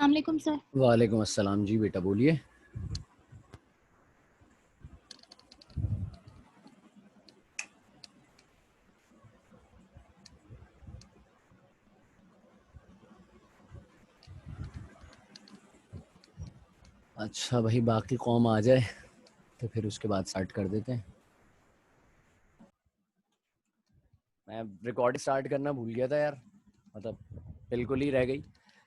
अस्सलाम वालेकुम सर। वालेकुम अस्सलाम जी बेटा बोलिए। अच्छा भाई बाकी कौम आ जाए तो फिर उसके बाद स्टार्ट कर देते हैं। मैं रिकॉर्ड स्टार्ट करना भूल गया था यार, मतलब बिल्कुल ही रह गई।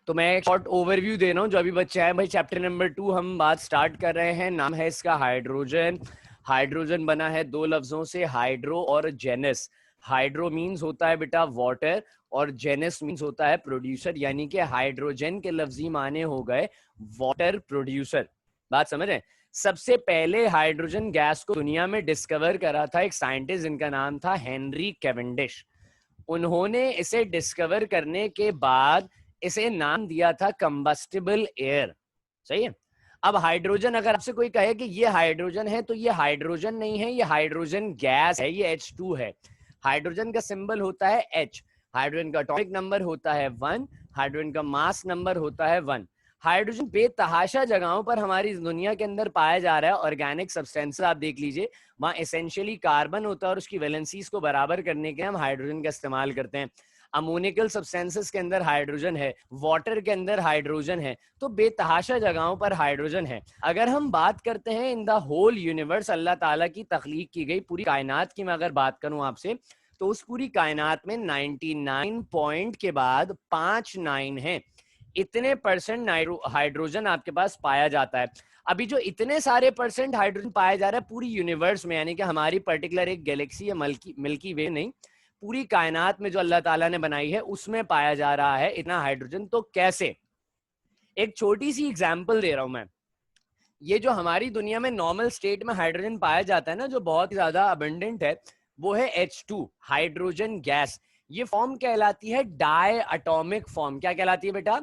तो मैं एक शॉर्ट ओवरव्यू दे रहा हूँ जो अभी बच्चे आए। भाई चैप्टर नंबर 2 हम बात स्टार्ट कर रहे हैं। नाम है इसका हाइड्रोजन। हाइड्रोजन बना है दो लफ्जों से, हाइड्रो और जेनस। हाइड्रो मीन्स होता है बेटा वाटर और जेनस मीन्स होता है प्रोड्यूसर, यानी कि हाइड्रोजन के लफ्जी माने हो गए वाटर प्रोड्यूसर। बात समझ रहे हैं? सबसे पहले हाइड्रोजन गैस को दुनिया में डिस्कवर करा था एक साइंटिस्ट जिनका नाम था हेनरी कैवेंडिश। उन्होंने इसे डिस्कवर करने के बाद इसे नाम दिया था कंबस्टिबल एयर। सही है। अब हाइड्रोजन, अगर आपसे कोई कहे कि ये हाइड्रोजन है तो ये हाइड्रोजन नहीं है, ये हाइड्रोजन गैस है, ये H2 है। हाइड्रोजन का सिंबल होता है H। हाइड्रोजन का एटॉमिक नंबर होता है 1। हाइड्रोजन का मास नंबर होता है 1। हाइड्रोजन बेतहाशा जगहों पर हमारी दुनिया के अंदर पाया जा रहा है। ऑर्गेनिक सब्सटेंसेस आप देख लीजिए, वहां एसेंशियली कार्बन होता है और उसकी वैलेंसीज को बराबर करने के हम हाइड्रोजन का इस्तेमाल करते हैं। अमोनिकल सब्सटेंसेस के अंदर हाइड्रोजन है, वाटर के अंदर हाइड्रोजन है, तो बेतहाशा जगहों पर हाइड्रोजन है। अगर हम बात करते हैं इन द होल यूनिवर्स, अल्लाह ताला की तख्लीक की गई पूरी कायनात की मैं अगर बात करूं आपसे, तो उस पूरी कायनात में 99 पॉइंट के बाद 5 9 है। इतने परसेंट हाइड्रोजन आपके पास पाया जाता है। अभी जो इतने सारे परसेंट हाइड्रोजन पाया जा रहा है पूरी यूनिवर्स में, यानी कि हमारी पर्टिकुलर एक गैलेक्सी है, मिल्की वे नहीं, पूरी कायनात में जो अल्लाह ताला ने बनाई है उसमें पाया जा रहा है इतना हाइड्रोजन। तो कैसे? एक छोटी सी एग्जांपल दे रहा हूं मैं। ये जो हमारी दुनिया में नॉर्मल स्टेट में हाइड्रोजन पाया जाता है ना, जो बहुत ही ज्यादा अबंडेंट है, वो है H2 हाइड्रोजन गैस। ये फॉर्म कहलाती है डाई एटॉमिक फॉर्म। क्या कहलाती है बेटा?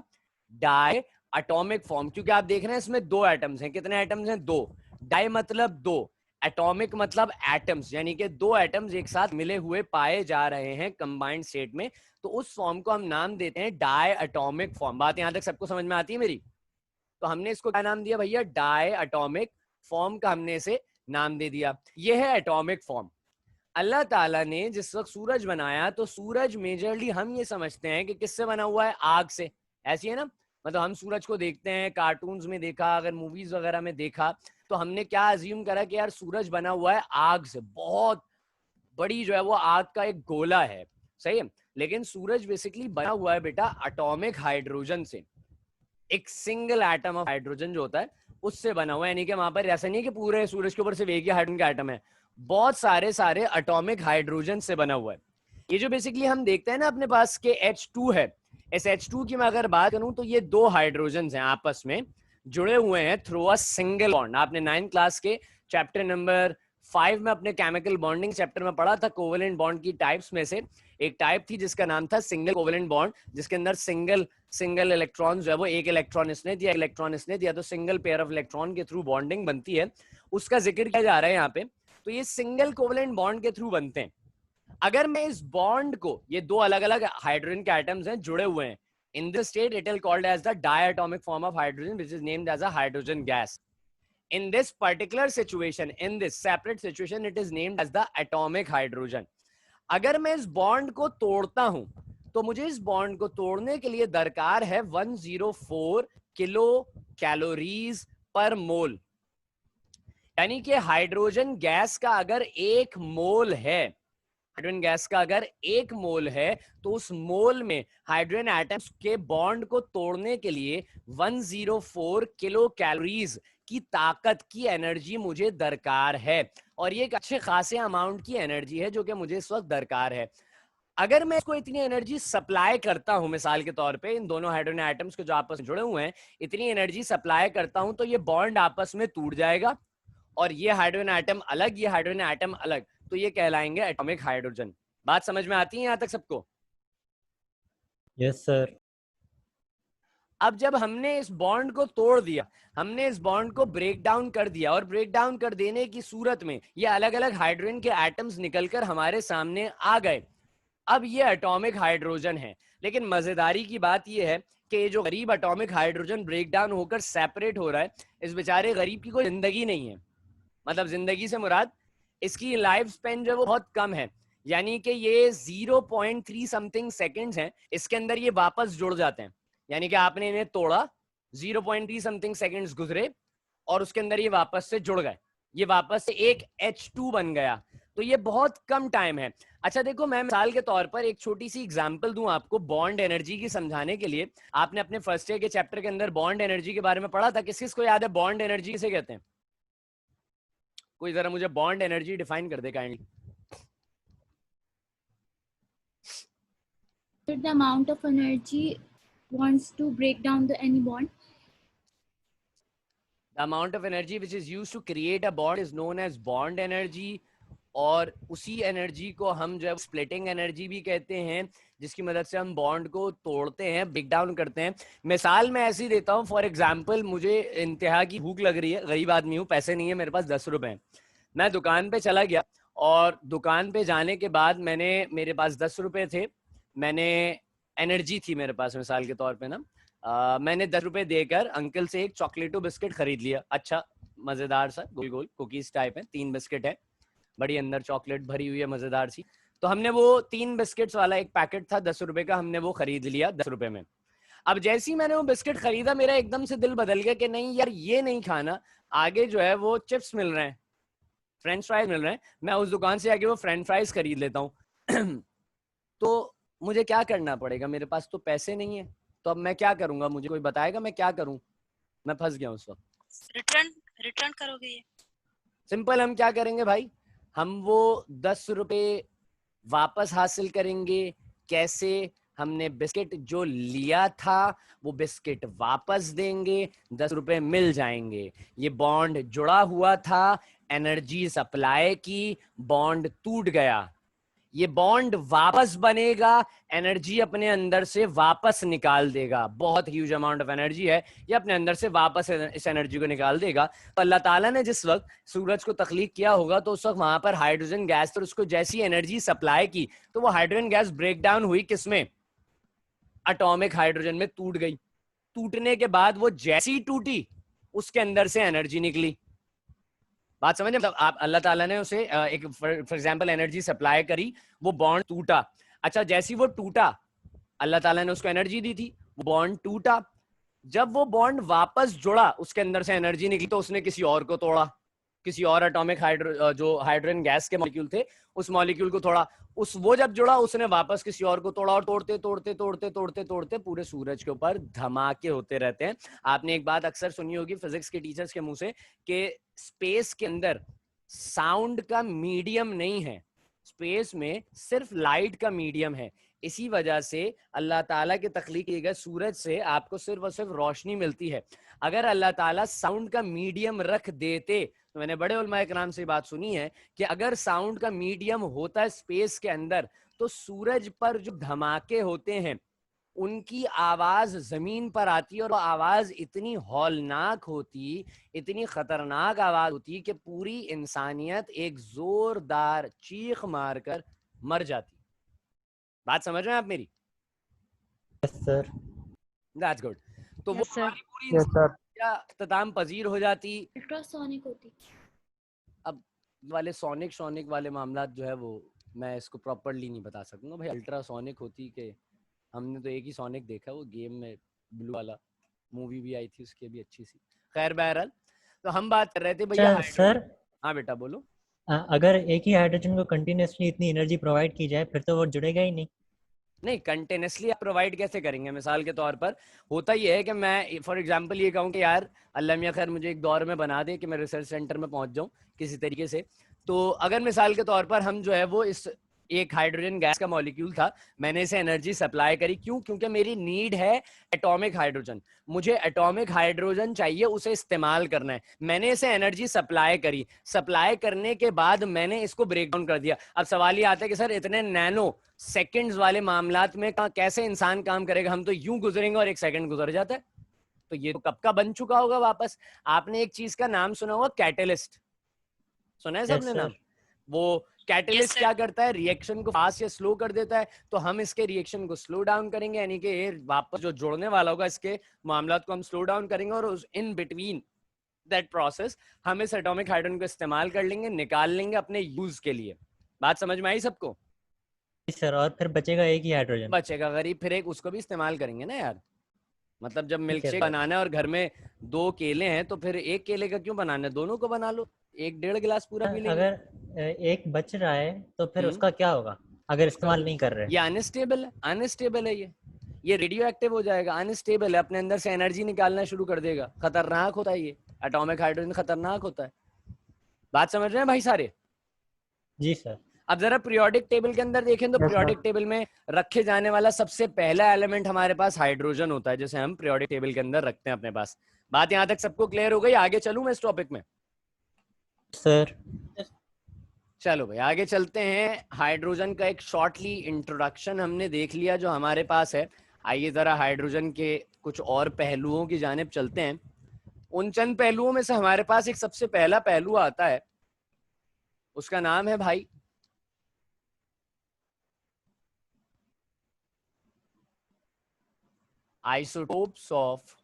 Diatomic form. क्योंकि आप देख रहे हैं इसमें दो एटम्स हैं। कितने एटम्स हैं? दो। डाई मतलब दो, एटॉमिक मतलब एटम्स, यानी कि दो एटम्स एक साथ मिले हुए पाए जा रहे हैं कंबाइंड स्टेट में। तो उस फॉर्म को हम नाम देते हैं डाई एटॉमिक फॉर्म। बात यहां तक सबको समझ में आती है मेरी? तो हमने इसको क्या नाम दिया भैया? डाई एटॉमिक फॉर्म का हमने इसे नाम दे दिया। ये है एटॉमिक फॉर्म। अल्लाह ताला ने जिस वक्त सूरज बनाया तो सूरज मेजरली हम ये समझते हैं कि किससे बना हुआ है? आग से। ऐसी है ना? मतलब हम सूरज को देखते हैं, कार्टून्स में देखा, अगर मूवीज वगैरह में देखा, तो हमने क्या अज्यूम करा कि यार सूरज बना हुआ है आग से, बहुत बड़ी जो है वो आग का एक गोला है। सही है। लेकिन सूरज बेसिकली बना हुआ है बेटा एटॉमिक हाइड्रोजन से। एक सिंगल एटम ऑफ हाइड्रोजन जो होता है उससे बना हुआ है। यानी कि वहां पर ऐसा नहीं है कि पूरे सूरज के ऊपर सिर्फ एक ही हाइड्रोजन का एटम है, बहुत सारे सारे एटॉमिक हाइड्रोजन से बना हुआ है। ये जो बेसिकली हम देखते हैं ना अपने पास के H2 है, इस H2 की मैं अगर बात करूं तो ये दो हाइड्रोजन हैं आपस में जुड़े हुए हैं थ्रू अ सिंगल बॉन्ड। आपने 9th क्लास के चैप्टर नंबर 5 में अपने केमिकल बॉन्डिंग चैप्टर में पढ़ा था। कोवेलेंट बॉन्ड की टाइप्स में से एक टाइप थी जिसका नाम था सिंगल कोवेलेंट बॉन्ड, जिसके अंदर सिंगल इलेक्ट्रॉन जो है वो एक इलेक्ट्रॉन इसने दिया, इलेक्ट्रॉन इसने दिया, तो सिंगल पेयर ऑफ इलेक्ट्रॉन के थ्रू बॉन्डिंग बनती है। उसका जिक्र किया जा रहा है यहाँ पे। तो ये सिंगल कोवेलेंट बॉन्ड के थ्रू बनते हैं। अगर मैं इस बॉन्ड को, ये दो अलग अलग हाइड्रोजन के एटम्स हैं जुड़े हुए हैं, in this state it is called as the diatomic form of hydrogen which is named as a hydrogen gas. In this particular situation, in this separate situation, it is named as the atomic hydrogen. अगर मैं इस bond को तोड़ता हूं तो मुझे इस bond को तोड़ने के लिए दरकार है 104 किलो कैलोरीज पर मोल। यानी कि हाइड्रोजन गैस का अगर एक मोल है, हाइड्रोजन गैस का अगर एक मोल है, तो उस मोल में हाइड्रोजन एटम्स के बॉन्ड को तोड़ने के लिए 104 किलो कैलोरीज की ताकत की एनर्जी मुझे दरकार है। और ये एक अच्छे खासे अमाउंट की एनर्जी है जो कि मुझे इस वक्त दरकार है। अगर मैं इसको इतनी एनर्जी सप्लाई करता हूं, मिसाल के तौर पे इन दोनों हाइड्रोजन एटम्स को जो आपस में जुड़े हुए हैं, इतनी एनर्जी सप्लाई करता हूं, तो ये बॉन्ड आपस में टूट जाएगा और ये हाइड्रोजन एटम अलग, ये हाइड्रोजन एटम अलग, तो ये कहलाएंगे एटॉमिक हाइड्रोजन। बात समझ में आती है यहां तक सबको? Yes sir. अब जब हमने इस बॉन्ड को तोड़ दिया, हमने इस बॉन्ड को ब्रेक डाउन कर दिया, और ब्रेक डाउन कर देने की सूरत में ये अलग अलग हाइड्रोजन के एटम्स निकलकर हमारे सामने आ गए, अब ये एटॉमिक हाइड्रोजन है, लेकिन मजेदारी की बात ये है कि जो गरीब एटॉमिक हाइड्रोजन ब्रेक डाउन होकर सेपरेट हो रहा है, इस बेचारे गरीब की कोई जिंदगी नहीं है। मतलब जिंदगी से मुराद इसकी लाइफ स्पेन जो है वो बहुत कम है, यानी कि ये 0.3 समथिंग सेकंड्स हैं, इसके अंदर ये वापस जुड़ जाते हैं। यानी कि आपने इन्हें तोड़ा, 0.3 समथिंग सेकंड्स गुजरे और उसके अंदर ये वापस से जुड़ गए, ये वापस से एक H2 बन गया। तो ये बहुत कम टाइम है। अच्छा देखो, मैं मिसाल के तौर पर एक छोटी सी एग्जांपल दूं आपको बॉन्ड एनर्जी की समझाने के लिए। आपने अपने फर्स्ट ईयर के चैप्टर के अंदर बॉन्ड एनर्जी के बारे में पढ़ा था, किसको याद है बॉन्ड एनर्जी किसे कहते हैं? कोई जरा मुझे बॉन्ड एनर्जी डिफाइन कर दे kindly. The amount of energy wants to break down any bond. The amount of energy which is used to create a bond is known as bond energy, और उसी energy को हम जो है splitting energy भी कहते हैं, जिसकी मदद से हम बॉन्ड को तोड़ते हैं, ब्रेक डाउन करते हैं। मिसाल मैं ऐसी देता हूँ, फॉर एग्जांपल मुझे इंतहा की भूख लग रही है, गरीब आदमी हूँ, पैसे नहीं है मेरे पास, 10 रुपए हैं। मैं दुकान पे चला गया और दुकान पे जाने के बाद मेरे पास 10 रुपए थे, मैंने एनर्जी थी मेरे पास मिसाल के तौर पे ना, मैंने 10 रुपए देकर अंकल से एक चॉकलेटो बिस्किट खरीद लिया। अच्छा मजेदार सा गोल गोल कुकीज टाइप है, 3 बिस्किट है, बड़ी अंदर चॉकलेट भरी हुई है मजेदार सी। तो हमने वो 3 बिस्किट्स वाला एक पैकेट था 10 रुपए का, हमने वो खरीद लिया 10 रुपए में। अब जैसे ही मैंने वो बिस्किट खरीदा, मेरा एकदम से दिल बदल गया कि नहीं यार ये नहीं खाना, आगे जो है वो चिप्स मिल रहे हैं, फ्रेंच फ्राइज मिल रहे हैं, मैं उस दुकान से आके वो फ्रेंच फ्राइज खरीद लेता हूँ। तो मुझे क्या करना पड़ेगा? मेरे पास तो पैसे नहीं है, तो अब मैं क्या करूंगा? मुझे कोई बताएगा मैं क्या करूं? मैं फंस गया उस वक्त। रिटर्न करोगे ये? सिंपल, हम क्या करेंगे भाई, हम वो 10 रुपए वापस हासिल करेंगे। कैसे? हमने बिस्किट जो लिया था वो बिस्किट वापस देंगे, 10 रुपए मिल जाएंगे। ये बॉन्ड जुड़ा हुआ था, एनर्जी सप्लाई की, बॉन्ड टूट गया, ये बॉन्ड वापस बनेगा, एनर्जी अपने अंदर से वापस निकाल देगा। बहुत ह्यूज अमाउंट ऑफ एनर्जी है, ये अपने अंदर से वापस इस एनर्जी को निकाल देगा। तो अल्लाह ताला ने जिस वक्त सूरज को तख्लीक किया होगा, तो उस वक्त वहां पर हाइड्रोजन गैस, तो उसको जैसी एनर्जी सप्लाई की, तो वो हाइड्रोजन गैस ब्रेक डाउन हुई किसमें? एटॉमिक हाइड्रोजन में टूट गई। टूटने के बाद वो जैसी टूटी, उसके अंदर से एनर्जी निकली। बात समझ? मतलब आप अल्लाह ताला ने उसे एक फॉर एग्जांपल एनर्जी सप्लाई करी, वो बॉन्ड टूटा। अच्छा जैसी वो टूटा, अल्लाह ताला ने उसको एनर्जी दी थी, वो बॉन्ड टूटा। जब वो बॉन्ड वापस जुड़ा, उसके अंदर से एनर्जी निकली, तो उसने किसी और को तोड़ा, किसी और एटॉमिक जो हाइड्रोजन गैस के मॉलिक्यूल थे, उस मॉलिक्यूल को तोड़ा। वो जब जुड़ा, उसने वापस किसी और को तोड़ा, और तोड़ते तोड़ते तोड़ते तोड़ते तोड़ते पूरे सूरज के ऊपर धमाके होते रहते हैं। आपने एक बात अक्सर सुनी होगी फिजिक्स के टीचर्स के मुंह से कि स्पेस के अंदर साउंड का मीडियम नहीं है, स्पेस में सिर्फ लाइट का मीडियम है। इसी वजह से अल्लाह ताला के तख्लीक किए गए सूरज से आपको सिर्फ और सिर्फ रोशनी मिलती है। अगर अल्लाह ताला साउंड का मीडियम रख देते, तो मैंने बड़े उलमा इकराम से बात सुनी है कि अगर साउंड का मीडियम होता है स्पेस के अंदर, तो सूरज पर जो धमाके होते हैं उनकी आवाज जमीन पर आती, और वो आवाज इतनी हौलनाक होती, इतनी खतरनाक आवाज होती कि पूरी इंसानियत एक जोरदार चीख मारकर मर जाती। बात समझ रहे हैं आप मेरी? Yes sir. That's good. तो वो Yes, sir. हमारी पूरी इंसानियत इख्तिताम पजीर हो जाती। अल्ट्रासोनिक होती। अब वाले सोनिक वाले मामला जो है वो मैं इसको प्रॉपर्ली नहीं बता सकूंगा भाई। अल्ट्रासोनिक होती कि हमने तो एक ही सोनिक देखा, वो गेम में ब्लू वाला, मूवी भी आई थी उसकी भी अच्छी सी। खैर बहरहाल, तो हम बात कर रहे थे भैया सर, हाँ बेटा बोलो। अगर एक ही हाइड्रोजन को कंटिन्यूअसली इतनी एनर्जी प्रोवाइड की जाए, फिर तो वो जुड़ेगा ही नहीं। नहीं, कंटिन्यूसली आप प्रोवाइड कैसे करेंगे? मिसाल के तौर पर होता ही है कि मैं फॉर एग्जांपल ये कहूँ कि यार अल्लाह मियां खैर मुझे एक दौर में बना दे कि मैं रिसर्च सेंटर में पहुंच जाऊं किसी तरीके से। तो अगर मिसाल के तौर पर हम जो है वो इस एक हाइड्रोजन गैस का मॉलिक्यूल था, मैंने इसे एनर्जी सप्लाई करी, क्यों? क्योंकि मेरी नीड है एटॉमिक हाइड्रोजन, मुझे एटॉमिक हाइड्रोजन चाहिए, उसे इस्तेमाल करना है। मैंने इसे एनर्जी सप्लाई करी, सप्लाई करने के बाद मैंने इसको ब्रेक डाउन कर दिया। अब सवाल ये आता है कि सर इतने नैनो सेकंड्स वाले मामलात में कैसे इंसान काम करेगा? हम तो यूं गुजरेंगे और 1 सेकंड गुजर जाता है। तो ये तो कब का बन चुका होगा वापस। आपने एक चीज का नाम सुना होगा, कैटलिस्ट, सुना है सबने नाम? वो कैटलिस्ट sir. क्या करता है, रिएक्शन को फास्ट या स्लो कर देता है, तो हम इसके रिएक्शन को स्लो डाउन करेंगे, यानी कि ये वापस जो जुड़ने वाला होगा इसके मामला को हम स्लो डाउन करेंगे, और उस इन बिटवीन दैट प्रोसेस हम इस एटॉमिक हाइड्रोजन को इस्तेमाल कर लेंगे, निकाल लेंगे अपने यूज के लिए। बात समझ में आई सबको? सर और फिर बचेगा एक ही हाइड्रोजन। बचेगा गरीब, फिर एक उसको भी इस्तेमाल करेंगे ना यार। मतलब जब मिल्क शेक सर। बनाना है और घर में 2 केले हैं, तो फिर एक केले का क्यों बनाना है, दोनों को बना लो, 1-1.5 गिलास पूरा पी लेंगे। अगर एक बच रहा है तो फिर हम्म। उसका क्या होगा अगर इस्तेमाल नहीं कर रहे? ये अनस्टेबल है, अनस्टेबल है, ये रेडियो एक्टिव हो जाएगा, अनस्टेबल है, अपने अंदर से एनर्जी निकालना शुरू कर देगा, खतरनाक होता है ये एटॉमिक हाइड्रोजन, खतरनाक होता है। बात समझ रहे हैं भाई सारे? जी सर। अब जरा पीरियोडिक टेबल के अंदर देखें तो Yes, पीरियोडिक sir. टेबल में रखे जाने वाला सबसे पहला एलिमेंट हमारे पास हाइड्रोजन होता है, जैसे हम पीरियोडिक टेबल के अंदर रखते हैं अपने पास। बात यहां तक सबको क्लियर हो गई? आगे चलूं मैं इस टॉपिक में? सर चलो भाई आगे चलते हैं। हाइड्रोजन का एक शॉर्टली इंट्रोडक्शन हमने देख लिया जो हमारे पास है। आइए जरा हाइड्रोजन के कुछ और पहलुओं की जानिब चलते हैं। उन चंद पहलुओं में से हमारे पास एक सबसे पहला पहलू आता है, उसका नाम है भाई आइसोटोप्स ऑफ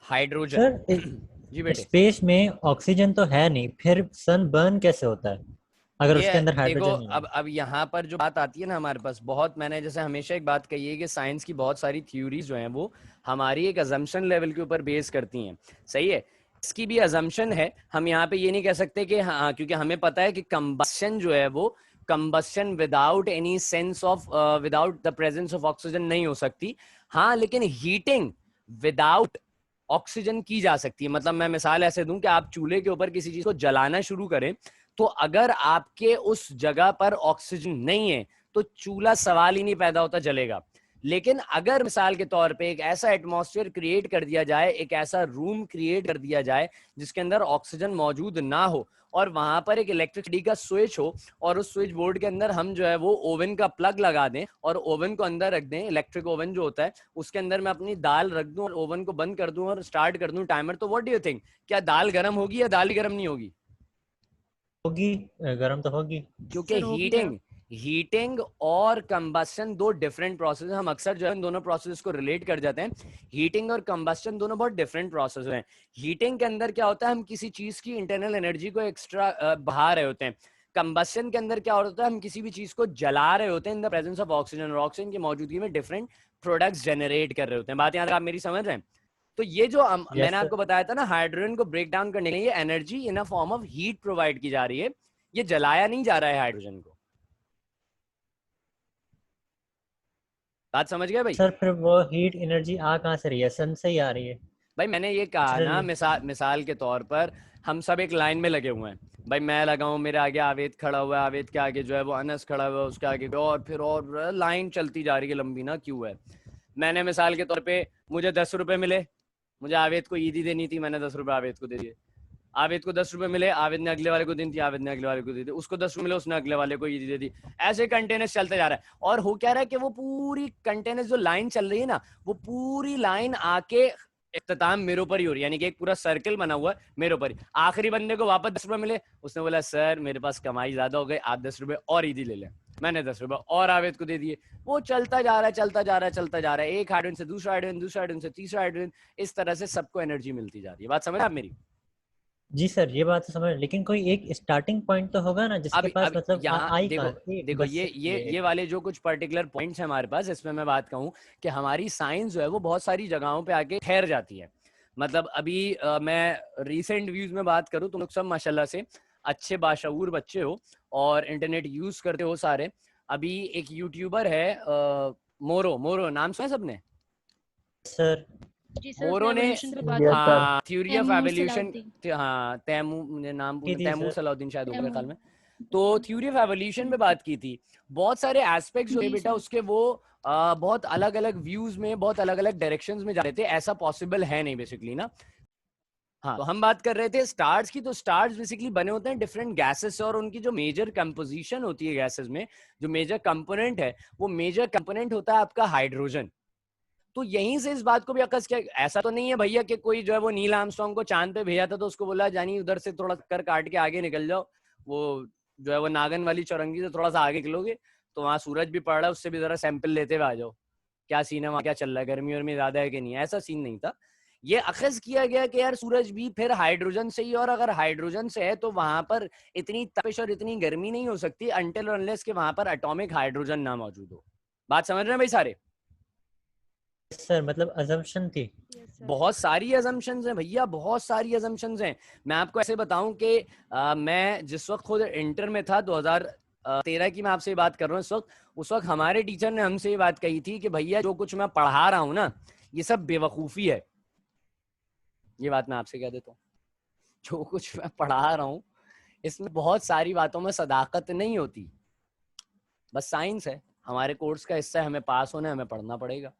हाइड्रोजन। सर जी बेटे। स्पेस में ऑक्सीजन तो है नहीं, फिर सन बर्न कैसे होता है अगर ये उसके अंदर देखो, हाइड्रोजन नहीं है? अब यहाँ पर जो बात आती है ना हमारे पास, बहुत मैंने जैसे हमेशा एक बात कही है कि साइंस की बहुत सारी थ्योरीज जो हैं वो हमारी एक अजम्पशन लेवल के ऊपर बेस करती हैं। सही है, इसकी भी अजम्पशन है। हम यहाँ पे ये नहीं कह सकते कि हाँ, क्योंकि हमें पता है कि कंबस्शन जो है वो combustion without any sense of without the presence of oxygen नहीं हो सकती। हाँ, लेकिन हीटिंग विदाउट ऑक्सीजन की जा सकती है। मतलब मैं मिसाल ऐसे दूं कि आप चूल्हे के ऊपर किसी चीज को जलाना शुरू करें, तो अगर आपके उस जगह पर ऑक्सीजन नहीं है तो चूल्हा सवाल ही नहीं पैदा होता, जलेगा। लेकिन अगर मिसाल के तौर पे एक ऐसा एटमॉस्फेयर क्रिएट कर दिया जाए, एक ऐसा रूम क्रिएट कर दिया जाए जिसके अंदर ऑक्सीजन मौजूद ना हो, और वहां पर एक इलेक्ट्रिसिटी का स्विच हो, और उस स्विच बोर्ड के अंदर हम जो है वो ओवन का प्लग लगा दें और ओवन को अंदर रख दें, इलेक्ट्रिक ओवन जो होता है उसके अंदर मैं अपनी दाल रख दूं और ओवन को बंद कर दूं और स्टार्ट कर दूं टाइमर, तो व्हाट डू यू थिंक, क्या दाल गर्म होगी या दाल गर्म नहीं होगी? होगी, गर्म तो होगी। क्योंकि सर, होगी हीटिंग और कंबस्शन दो डिफरेंट प्रोसेस। हम अक्सर जो है इन दोनों प्रोसेस को रिलेट कर जाते हैं। हीटिंग और कंबस्शन दोनों बहुत डिफरेंट प्रोसेस हैं। हीटिंग के अंदर क्या होता है, हम किसी चीज की इंटरनल एनर्जी को एक्स्ट्रा बढ़ा रहे होते हैं। कंबस्शन के अंदर क्या होता है, हम किसी भी चीज को जला रहे होते हैं in the presence of oxygen, और ऑक्सीजन की मौजूदगी में डिफरेंट प्रोडक्ट्स जनरेट कर रहे होते हैं। बात यहाँ तक आप मेरी समझ रहे हैं? तो ये जो मैंने आपको बताया था ना, हाइड्रोजन को ब्रेक डाउन करने के लिए energy in a form of heat provide की जा रही है, ये जलाया नहीं जा रहा है हाइड्रोजन को। बात समझ गए भाई? सर फिर वो हीट एनर्जी आ कहाँ से रही है? सन से ही आ रही है। भाई मैंने ये कहा ना, मिसाल के तौर पर हम सब एक लाइन में लगे हुए हैं। भाई मैं लगा हूँ, मेरे आगे आवेद खड़ा हुआ है, आवेद के आगे जो है वो अनस खड़ा हुआ है, उसके आगे और फिर और लाइन चलती जा रही है लंबी ना, क्यों है? मैंने मिसाल के तौर पे, मुझे 10 रुपए मिले, मुझे आवेद को ईदी देनी थी, मैंने 10 रुपए आवेद को दे दिए। आवेद को 10 रुपए मिले, आवेद ने अगले वाले को दी थी, आवेद ने अगले वाले को दे दी, उसको 10 रुपए मिले, उसने अगले वाले को ईदी दे दी। ऐसे कंटेनर्स चलते जा रहा है, और हो क्या रहा है कि वो पूरी कंटेनर्स जो लाइन चल रही है ना, वो पूरी लाइन आके इख्तिताम मेरे ऊपर ही हो रही है, यानी कि एक पूरा सर्कल बना हुआ है मेरे ऊपर ही। आखिरी बंदे को वापस 10 रुपए मिले, उसने बोला सर मेरे पास कमाई ज्यादा हो गई, आप 10 रुपए और ईदी ले लें। मैंने 10 रुपए और आवेद को दे दिए। वो चलता जा रहा है, चलता जा रहा है, चलता जा रहा है, एक हाइड्रोजन से दूसरा हाइड्रोजन, दूसरा हाइड्रोजन से तीसरा हाइड्रोजन, इस तरह से सबको एनर्जी मिलती जा रही है। बात समझ आप मेरी? जी सर ये बात तो समझ, लेकिन कोई एक स्टार्टिंग पॉइंट तो होगा ना जिसके पास मतलब यहाँ आई देखो, कहाँ थी देखो बस ये वाले जो कुछ पर्टिकुलर पॉइंट्स हैं हमारे पास, इसमें मैं बात कहूँ कि हमारी साइंस जो है वो बहुत सारी जगहों पे आके ठहर जाती है। मतलब अभी मैं रीसेंट व्यूज में बात करूँ, तुम लोग सब माशाल्लाह से अच्छे बाशऊर बच्चे हो और इंटरनेट यूज करते हो सारे। अभी एक यूट्यूबर है मोरो नाम सुना है सबने? सर। जी सर, मोरो ने evolution पे बात हाँ theory of Taimur evolution, Salahuddin. हाँ मुझे नाम की थी तैमूर सर। सलाउद्दीन शायद होगा मेरे ख्याल तैमूर। में। तो थ्योरी ऑफ एवोल्यूशन पे बात की थी। बहुत सारे एस्पेक्ट्स जो है जी बेटा सर। उसके, वो बहुत अलग अलग व्यूज में, बहुत अलग अलग डायरेक्शंस में जा रहे थे। ऐसा पॉसिबल है नहीं बेसिकली ना। हाँ, तो हम बात कर रहे थे स्टार्स की। तो स्टार्स बेसिकली बने होते हैं डिफरेंट गैसेस से, और उनकी जो मेजर कंपोजिशन होती है गैसेस में, जो मेजर कंपोनेंट है, वो मेजर कंपोनेंट होता है आपका हाइड्रोजन। तो यहीं से इस बात को भी अकस किया। ऐसा तो नहीं है भैया कि कोई जो है वो नील आर्मस्ट्रांग को चांद पे भेजा था तो उसको बोला जानी उधर से थोड़ा कर काट के आगे निकल जाओ, वो जो है वो नागन वाली चौरंगी से थोड़ा सा आगे निकलोगे तो वहां सूरज भी पड़ रहा है, उससे भी जरा सैंपल लेते हुए आ जाओ, क्या सीन है वहां, क्या चल रहा है, गर्मी और में ज्यादा है कि नहीं है। ऐसा सीन नहीं था। ये अखज किया गया कि यार सूरज भी फिर हाइड्रोजन से ही, और अगर हाइड्रोजन से है तो वहां पर इतनी तपिश और इतनी गर्मी नहीं हो सकती अनटिल और अनलेस के वहां पर एटॉमिक हाइड्रोजन ना मौजूद हो। बात समझ रहे हैं भाई सारे? सर मतलब अजम्पशन थी। बहुत सारी अजम्पशंस हैं भैया, बहुत सारी अजम्पशंस हैं। मैं आपको ऐसे बताऊं कि मैं जिस वक्त खुद इंटर में था 2013 की मैं आपसे बात कर रहा हूँ, उस वक्त हमारे टीचर ने हमसे ये बात कही थी कि भैया जो कुछ मैं पढ़ा रहा हूँ ना ये सब बेवकूफ़ी है। ये बात मैं आपसे कह देता हूँ, जो कुछ मैं पढ़ा रहा हूँ इसमें बहुत सारी बातों में सदाकत नहीं होती, बस साइंस है, हमारे कोर्स का हिस्सा है, हमें पास होना है, हमें पढ़ना पड़ेगा।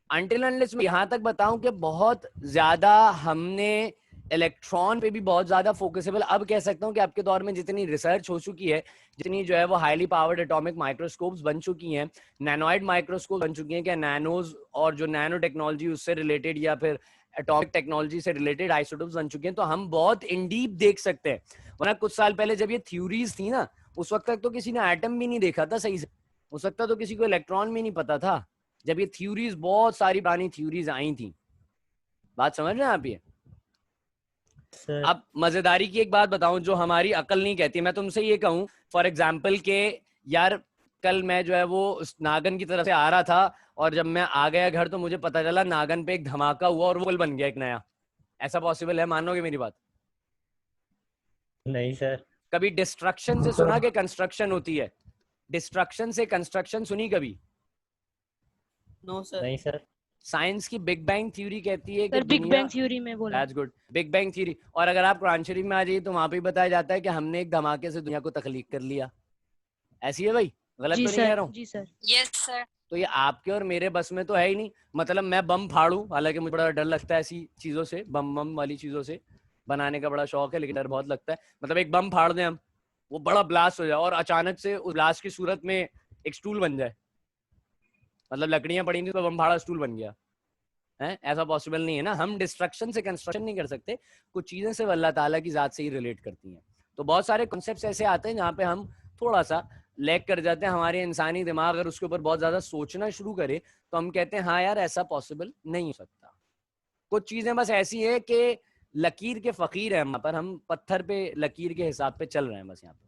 अनटिल अनलेस मैं यहाँ तक बताऊं कि बहुत ज्यादा हमने इलेक्ट्रॉन पे भी बहुत ज्यादा फोकसेबल, अब कह सकता हूँ कि आपके दौर में जितनी रिसर्च हो चुकी है, जितनी जो है वो हाईली पावर्ड एटॉमिक माइक्रोस्कोप्स बन चुकी हैं, नैनोइड माइक्रोस्कोप बन चुकी हैं, क्या नैनोज और जो नैनो टेक्नोलॉजी उससे रिलेटेड या फिर एटॉमिक टेक्नोलॉजी से रिलेटेड आइसोटोप्स बन चुके हैं, तो हम बहुत इन डीप देख सकते हैं। वरना कुछ साल पहले जब ये थ्योरीज थी ना, उस वक्त तक तो किसी ने एटम भी नहीं देखा था सही से, उस वक्त तो किसी को इलेक्ट्रॉन भी नहीं पता था, जब ये थ्योरीज बहुत सारी पुरानी थ्योरीज आई थी। बात समझ रहे हैं आप? ये अब मजेदारी की एक बात बताऊं जो हमारी अकल नहीं कहती, मैं तुमसे ये कहूं फॉर एग्जांपल के यार कल मैं जो है वो नागन की तरफ से आ रहा था और जब मैं आ गया घर तो मुझे पता चला नागन पे एक धमाका हुआ और वो पुल बन गया एक नया। ऐसा पॉसिबल है? मानोगे मेरी बात? नहीं सर। कभी डिस्ट्रक्शन से सुना कि कंस्ट्रक्शन होती है? डिस्ट्रक्शन से कंस्ट्रक्शन सुनी कभी? No sir. नहीं सर। साइंस की बिग बैंग थ्योरी कहती है कि बिग बैंग थ्योरी में बोला। That's good, big bang theory. और अगर आप कुरान शरीफ में आ जाइए तो वहां पे बताया जाता है कि हमने एक धमाके से दुनिया को तख्लीक कर लिया। ऐसी है भाई? गलत तो नहीं कह रहा हूँ? जी सर। Yes sir. तो ये आपके और मेरे बस में तो है ही नहीं। मतलब मैं बम फाड़ू, हालांकि मुझे बड़ा डर लगता है ऐसी चीजों से, बम वाली चीजों से बनाने का बड़ा शौक है, लेकिन डर बहुत लगता है। मतलब एक बम फाड़ दें हम, वो बड़ा ब्लास्ट हो जाए और अचानक से उस ब्लास्ट की सूरत में एक स्टूल बन जाए, मतलब लकड़ियां पड़ी थी तो बम फाड़ा स्टूल बन गया है, ऐसा पॉसिबल नहीं है ना। हम डिस्ट्रक्शन से कंस्ट्रक्शन नहीं कर सकते, कुछ चीजें सिर्फ अल्लाह ताला की जात से ही रिलेट करती हैं। तो बहुत सारे कॉन्सेप्ट्स ऐसे आते हैं जहाँ पे हम थोड़ा सा लैग कर जाते हैं। हमारे इंसानी दिमाग अगर उसके ऊपर बहुत ज्यादा सोचना शुरू करे तो हम कहते हैं हाँ यार ऐसा पॉसिबल नहीं हो सकता। कुछ चीजें बस ऐसी है कि लकीर के फकीर है, पर हम पत्थर पे लकीर के हिसाब पे चल रहे हैं बस यहाँ पे।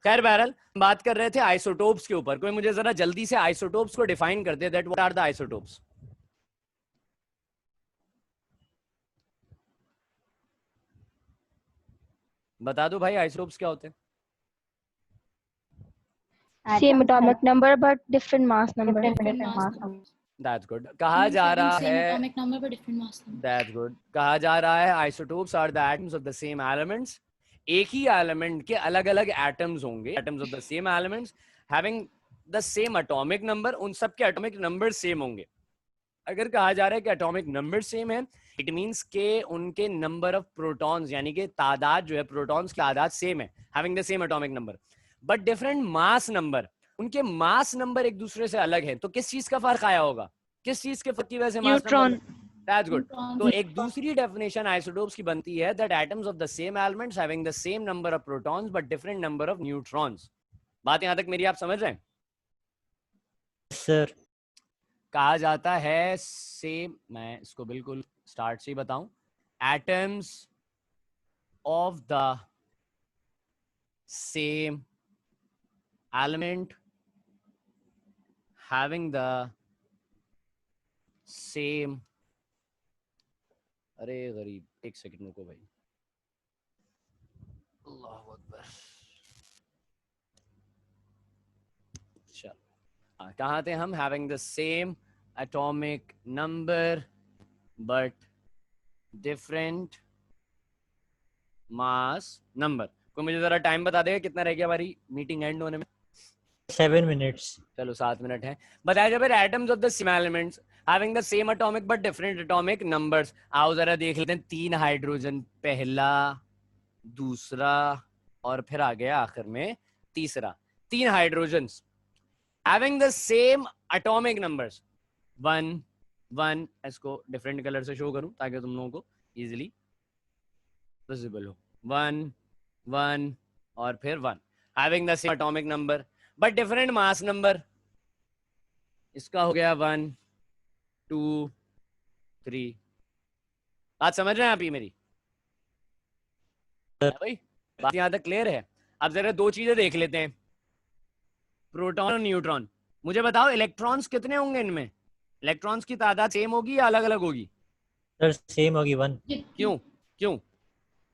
खैर बहरहाल बात कर रहे थे आइसोटोप्स के ऊपर। कोई मुझे जरा जल्दी से आइसोटोप्स को डिफाइन कर दे, that what are the isotopes? बता दो भाई, आइसोटोप्स क्या होते हैं? Same atomic number but different mass number. That's good. कहा जा रहा Same है, atomic number but different mass number. That's good. कहा जा रहा है isotopes are the atoms of the same elements. एक ही एलिमेंट के अलग अलग एटम्स होंगे, atoms of the same elements having the same atomic number, उन सब के एटॉमिक नंबर सेम होंगे। अगर कहा जा रहा है कि एटॉमिक नंबर सेम है, इट मींस के उनके नंबर ऑफ प्रोटॉन्स यानी कि तादाद जो है, प्रोटॉन्स की तादाद सेम है, having the same atomic number but different mass number, उनके मास नंबर एक दूसरे से अलग है। तो किस चीज का फर्क आया होगा? किस चीज के फर्क की वजह से? न्यूट्रॉन। That's good. तो एक दूसरी डेफिनेशन आइसोटोप्स की बनती है that atoms of the same elements having the same number of protons but different number of neutrons. बात यहां तक मेरी आप समझ रहे हैं? सर कहा जाता है सेम, मैं इसको बिल्कुल स्टार्ट से ही बताऊं, atoms of the same element having the same, अरे गरीब, एक सेकंड रुको भाई, अल्लाह अकबर। चल कहाँ थे हम? having the same atomic number but different mass number। कोई मुझे जरा टाइम बता देगा कितना रह गया हमारी मीटिंग एंड होने में? 7 minutes। चलो 7 मिनट है। बताया जब atoms of the same elements having the same atomic but different atomic numbers. आओ जरा देख लेते हैं 3 हाइड्रोजन, पहला, दूसरा और फिर आ गया आखिर में तीसरा। 3 hydrogens having the same atomic numbers 1 1, इसको डिफरेंट कलर से शो करूं ताकि तुम लोगों को इजीली विजिबल हो। 1 1 और फिर 1, having the same atomic number but different mass number. इसका हो गया 1 2 3। बात समझ रहे हैं आप ही मेरी? भाई बात यहाँ तक क्लियर है? अब जरा दो चीजें देख लेते हैं, प्रोटॉन और न्यूट्रॉन। मुझे बताओ इलेक्ट्रॉन्स कितने होंगे इनमें? इलेक्ट्रॉन्स की तादाद सेम होगी या अलग अलग होगी? सर सेम होगी 1। क्यों क्यों?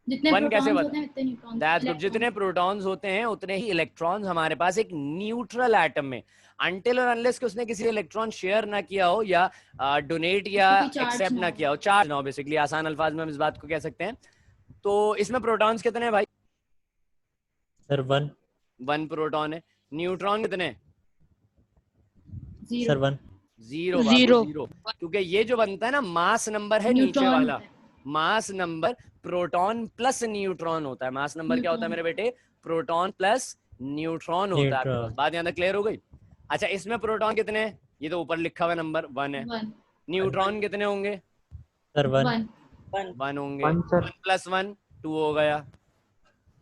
जितने One कैसे प्रोटॉन्स बता- होते हैं उतने न्यूट्रॉन्स। That's good. जितने प्रोटॉन्स होते हैं उतने ही इलेक्ट्रॉन्स हमारे पास एक न्यूट्रल एटम में, अनटिल और अनलेस कि उसने किसी इलेक्ट्रॉन शेयर ना किया हो या डोनेट या उसको कोई charge एक्सेप्ट ना ना हो। किया हो, चार्ज ना हो। बेसिकली आसान अल्फाज में हम इस बात को कह सकते हैं। तो इसमें प्रोटॉन्स कितने हैं भाई? सर 1। 1 प्रोटॉन है। न्यूट्रॉन कितने हैं? सर 1। जीरो। Zero. जीरो, क्योंकि ये जो बनता है ना मास नंबर है नीचे न्यूट्रॉन वाला, होता है। Mass number proton plus neutron होता है। मास नंबर क्या होता है मेरे बेटे? प्रोटॉन प्लस न्यूट्रॉन होता है आपके न्यूट्रॉन। पास। बात यहाँ तक क्लियर हो गई? अच्छा, इसमें प्रोटॉन कितने हैं? ये तो ऊपर लिखा हुआ नंबर 1 है। 1 न्यूट्रॉन कितने होंगे? सर 1। 1 1 होंगे। 1 प्लस 1 2 हो गया।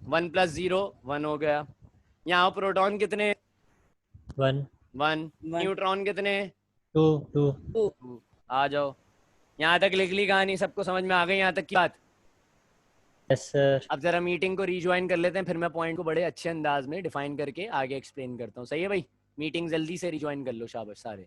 1 प्लस 0 1 हो गया। यहाँ प्रोटॉन कितने? 1 1। न्यूट्रॉन कितने? 2 2। 2। आ जाओ, यहाँ तक लिख ली कहानी, सबको समझ में आ गई यहाँ तक की बात? Yes sir. अब जरा मीटिंग को रिज्वाइन कर लेते हैं, फिर मैं पॉइंट को बड़े अच्छे अंदाज में डिफाइन करके आगे एक्सप्लेन करता हूँ। सही है भाई? मीटिंग जल्दी से रिज्वाइन कर लो, शाबाश सारे।